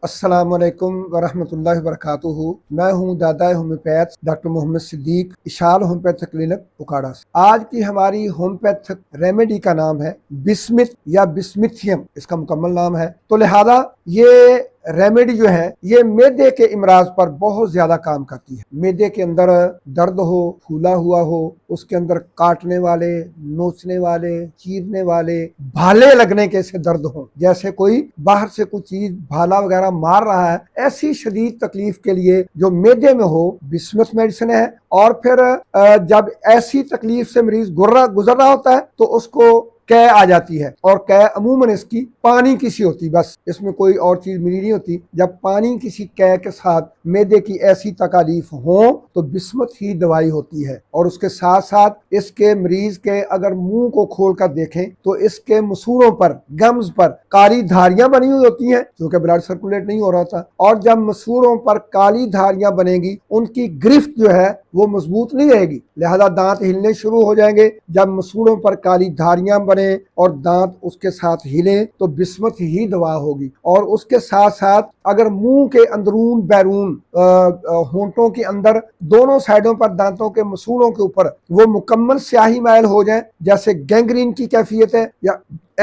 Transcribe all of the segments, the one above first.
السلام علیکم ورحمۃ اللہ وبرکاتہ۔ میں ہوں دادا ہومیوپیتھ ڈاکٹر محمد صدیق، اشال ہومیوپیتھک کلینک اکاڑا سے۔ آج کی ہماری ہومیوپیتھک ریمیڈی کا نام ہے بسمتھ یا بسمتھیم، اس کا مکمل نام ہے۔ تو لہذا یہ ریمیڈی جو ہے یہ معدے کے امراض پر بہت زیادہ کام کرتی ہے۔ معدے کے اندر درد ہو، پھولا ہوا ہو، اس کے اندر کاٹنے والے، نوچنے والے، چیرنے والے، بھالے لگنے کے سے درد ہوں، جیسے کوئی باہر سے کوئی چیز بھالا وغیرہ مار رہا ہے، ایسی شدید تکلیف کے لیے جو معدے میں ہو، بسمتھ میڈیسن ہے۔ اور پھر جب ایسی تکلیف سے مریض گزر رہا ہوتا ہے تو اس کو قے آ جاتی ہے، اور قے عموماً اس کی پانی کی سی ہوتی، بس اس میں کوئی اور چیز ملی نہیں ہوتی۔ جب پانی کسی قے کے ساتھ معدے کی ایسی تکالیف ہوں تو بسمتھ ہی دوائی ہوتی ہے۔ اور اس کے ساتھ ساتھ اس کے مریض کے اگر منہ کو کھول کر دیکھیں تو اس کے مسوڑوں پر، گمز پر کالی دھاریاں بنی ہوئی ہوتی ہیں، کیونکہ بلڈ سرکولیٹ نہیں ہو رہا تھا۔ اور جب مسوڑوں پر کالی دھاریاں بنے گی، ان کی گرفت جو ہے وہ مضبوط نہیں رہے گی، لہذا دانت ہلنے شروع ہو جائیں گے۔ جب مسوڑوں پر کالی دھاریاں بنے اور دانت اس کے ساتھ ہلیں تو بسمتھ ہی دوا ہوگی۔ اور اس کے ساتھ ساتھ اگر منہ کے اندرون بیرون، ہونٹوں کے اندر دونوں سائڈوں پر دانتوں کے مسوڑوں کے اوپر وہ مکمل سیاہی مائل ہو جائیں، جیسے گینگرین کی کیفیت ہے، یا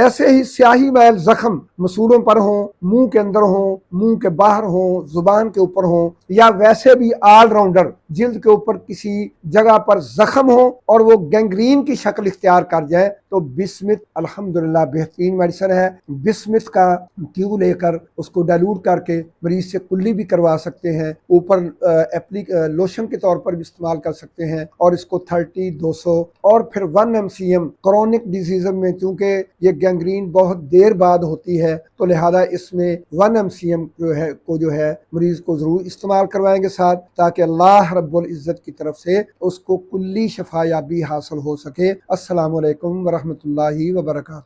ایسے ہی سیاہی مائل زخم مسوڑوں پر ہوں، منہ کے اندر ہوں، منہ کے باہر ہوں، زبان کے اوپر ہوں، یا ویسے بھی آل راؤنڈر جلد کے اوپر کسی جگہ پر زخم ہو اور وہ گینگرین کی شکل اختیار کر جائے تو بسمتھ الحمدللہ بہترین میڈیسن ہے۔ بسمتھ کا کیو لے کر اس کو ڈائلوٹ کر کے مریض سے کلی بھی کروا سکتے ہیں، اوپر لوشن کے طور پر بھی استعمال کر سکتے ہیں، اور اس کو 30، 200 اور پھر 1 mcm کرونک ڈیزیز میں، چونکہ یہ گینگرین بہت دیر بعد ہوتی ہے تو لہذا اس میں 1 mcm جو ہے مریض کو ضرور استعمال کروائیں گے ساتھ، تاکہ اللہ رب العزت کی طرف سے اس کو کلی شفا یابی حاصل ہو سکے۔ السلام علیکم ورحمۃ اللہ وبرکاتہ۔